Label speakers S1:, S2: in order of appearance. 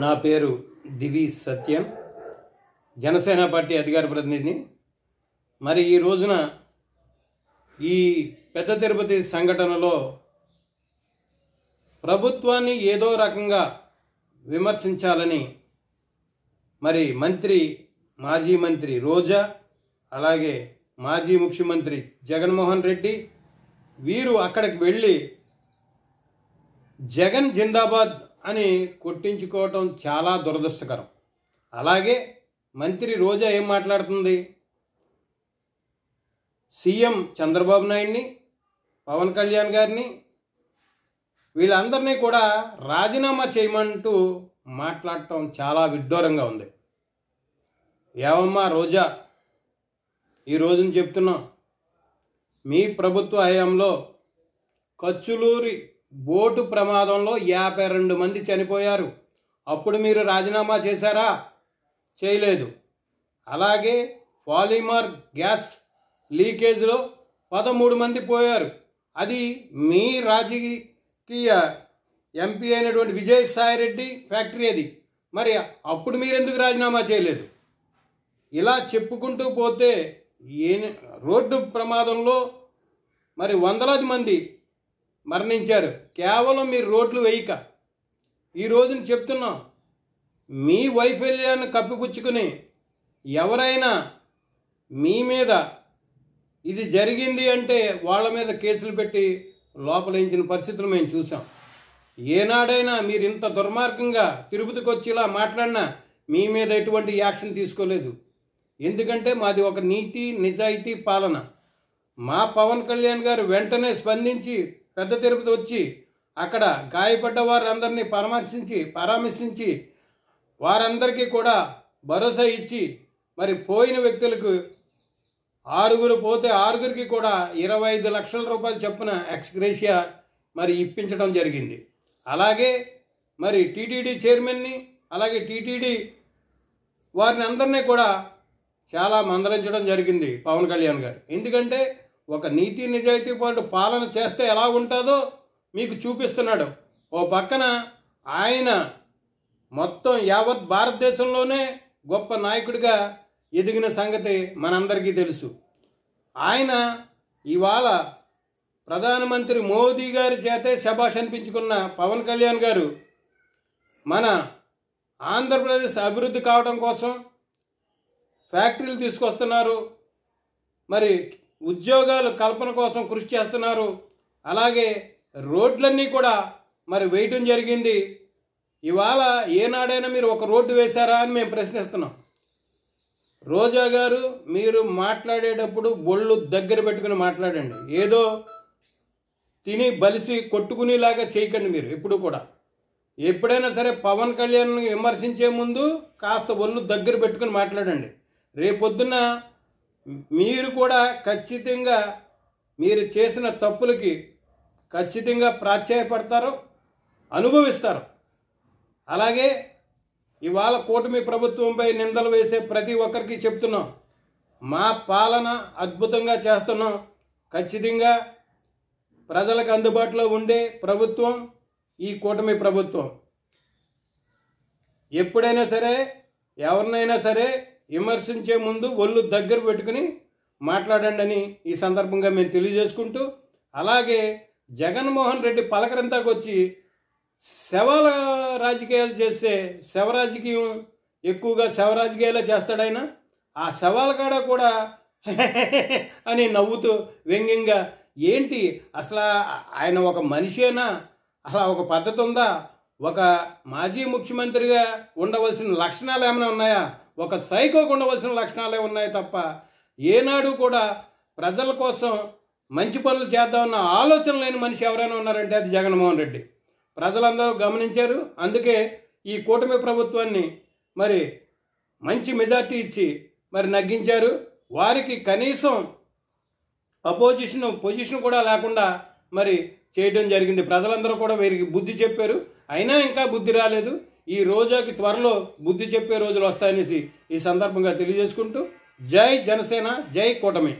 S1: నా పేరు దివి సత్యం, జనసేన పార్టీ అధికార ప్రతినిధిని. మరి ఈ రోజున ఈ పెద్ద తిరుపతి సంఘటనలో ప్రభుత్వాన్ని ఏదో రకంగా విమర్శించాలని మరి మాజీ మంత్రి రోజా, అలాగే మాజీ ముఖ్యమంత్రి జగన్మోహన్ రెడ్డి వీరు అక్కడికి వెళ్ళి జగన్ జిందాబాద్ అని కొట్టించుకోవటం చాలా దురదృష్టకరం. అలాగే మంత్రి రోజా ఏం మాట్లాడుతుంది, సీఎం చంద్రబాబు నాయుడిని, పవన్ కళ్యాణ్ గారిని వీళ్ళందరినీ కూడా రాజీనామా చేయమంటూ మాట్లాడటం చాలా విడ్డూరంగా ఉంది. ఏవమ్మా రోజా, ఈ రోజున చెప్తున్నాం, మీ ప్రభుత్వ హయాంలో కచ్చులూరి బోటు ప్రమాదంలో 52 మంది చనిపోయారు. అప్పుడు మీరు రాజీనామా చేశారా? చేయలేదు. అలాగే పాలిమర్ గ్యాస్ లీకేజ్లో 13 మంది పోయారు. అది మీ రాజకీయ ఎంపీ అయినటువంటి విజయసాయిరెడ్డి ఫ్యాక్టరీ అది. మరి అప్పుడు మీరెందుకు రాజీనామా చేయలేదు? ఇలా చెప్పుకుంటూ పోతే రోడ్డు ప్రమాదంలో మరి వందలాది మంది మరణించారు కేవలం మీరు రోడ్లు వేయక. ఈ రోజున చెప్తున్నాం, మీ వైఫల్యాన్ని కప్పిపుచ్చుకుని ఎవరైనా మీ మీద ఇది జరిగింది అంటే వాళ్ళ మీద కేసులు పెట్టి లోపలించిన పరిస్థితులు మేము చూసాం. ఏనాడైనా మీరు ఇంత దుర్మార్గంగా తిరుపతికి వచ్చి ఇలా మాట్లాడినా మీ మీద ఎటువంటి యాక్షన్ తీసుకోలేదు. ఎందుకంటే మాది ఒక నీతి నిజాయితీ పాలన. మా పవన్ కళ్యాణ్ గారు వెంటనే స్పందించి పెద్ద తిరుపతి వచ్చి అక్కడ గాయపడ్డ వారందరినీ పరామర్శించి వారందరికీ కూడా భరోసా ఇచ్చి మరి పోయిన వ్యక్తులకు 6 పోతే 6 కూడా 25 లక్షల రూపాయలు చొప్పున ఎక్స్గ్రేషియా మరి ఇప్పించడం జరిగింది. అలాగే మరి టీటీడీ చైర్మన్ని, అలాగే టీటీడీ వారిని అందరినీ కూడా చాలా మందలించడం జరిగింది పవన్ కళ్యాణ్ గారు. ఎందుకంటే ఒక నీతి నిజాయితీ పాలన చేస్తే ఎలా ఉంటుందో మీకు చూపిస్తున్నాడు. ఓ పక్కన ఆయన మొత్తం యావత్ భారతదేశంలోనే గొప్ప నాయకుడిగా ఎదిగిన సంగతి మనందరికీ తెలుసు. ఆయన ఇవాళ ప్రధానమంత్రి మోదీ గారి చేతే శభాష్ అనిపించుకున్న పవన్ కళ్యాణ్ గారు మన ఆంధ్రప్రదేశ్ అభివృద్ధి కావడం కోసం ఫ్యాక్టరీలు తీసుకొస్తున్నారు, మరి ఉద్యోగాలు కల్పన కోసం కృషి చేస్తున్నారు. అలాగే రోడ్లన్నీ కూడా మరి వేయటం జరిగింది. ఇవాళ ఏనాడైనా మీరు ఒక రోడ్డు వేశారా అని మేము ప్రశ్నిస్తున్నాం. రోజా గారు, మీరు మాట్లాడేటప్పుడు బొళ్ళు దగ్గర పెట్టుకుని మాట్లాడండి. ఏదో తిని బలిసి కొట్టుకునేలాగా చేయకండి. మీరు ఎప్పుడు కూడా ఎప్పుడైనా సరే పవన్ కళ్యాణ్ విమర్శించే ముందు కాస్త ఒళ్ళు దగ్గర పెట్టుకుని మాట్లాడండి. రేపొద్దున మీరు కూడా ఖచ్చితంగా మీరు చేసిన తప్పులకి ఖచ్చితంగా ప్రాశ్చర్యపడతారు, అనుభవిస్తారు. అలాగే ఇవాళ కూటమి ప్రభుత్వంపై నిందలు వేసే ప్రతి ఒక్కరికి చెప్తున్నాం, మా పాలన అద్భుతంగా చేస్తున్నాం. ఖచ్చితంగా ప్రజలకు అందుబాటులో ఉండే ప్రభుత్వం ఈ కూటమి ప్రభుత్వం. ఎప్పుడైనా సరే ఎవరినైనా సరే విమర్శించే ముందు ఒళ్ళు దగ్గర పెట్టుకుని మాట్లాడండి అని ఈ సందర్భంగా మేము తెలియజేసుకుంటూ, అలాగే జగన్మోహన్ రెడ్డి పలకరింతాకు వచ్చి శవాల రాజకీయాలు చేస్తే శవరాజకీయం ఎక్కువగా శవరాజకీయాలే చేస్తాడు. ఆ శవాల కాడ కూడా అని నవ్వుతూ వ్యంగ్యంగా, ఏంటి అసలు ఆయన ఒక మనిషేనా? అసలు ఒక పద్ధతి ఉందా? ఒక మాజీ ముఖ్యమంత్రిగా ఉండవలసిన లక్షణాలు ఏమైనా ఉన్నాయా? ఒక సైకోకు ఉండవలసిన లక్షణాలే ఉన్నాయి తప్ప ఏనాడు కూడా ప్రజల కోసం మంచి పనులు చేద్దామన్న ఆలోచన లేని మనిషి ఎవరైనా ఉన్నారంటే అది జగన్మోహన్ రెడ్డి. ప్రజలందరూ గమనించారు. అందుకే ఈ కూటమి ప్రభుత్వాన్ని మరి మంచి మెజార్టీ ఇచ్చి మరి నగ్గించారు. వారికి కనీసం పొజిషన్ కూడా లేకుండా మరి చేయడం జరిగింది. ప్రజలందరూ కూడా వీరికి బుద్ధి చెప్పారు. అయినా ఇంకా బుద్ధి రాలేదు. ఈ రోజాకి త్వరలో బుద్ధి చెప్పే రోజులు వస్తాయనేసి ఈ సందర్భంగా తెలియజేసుకుంటూ, జై జనసేన, జై కూటమి.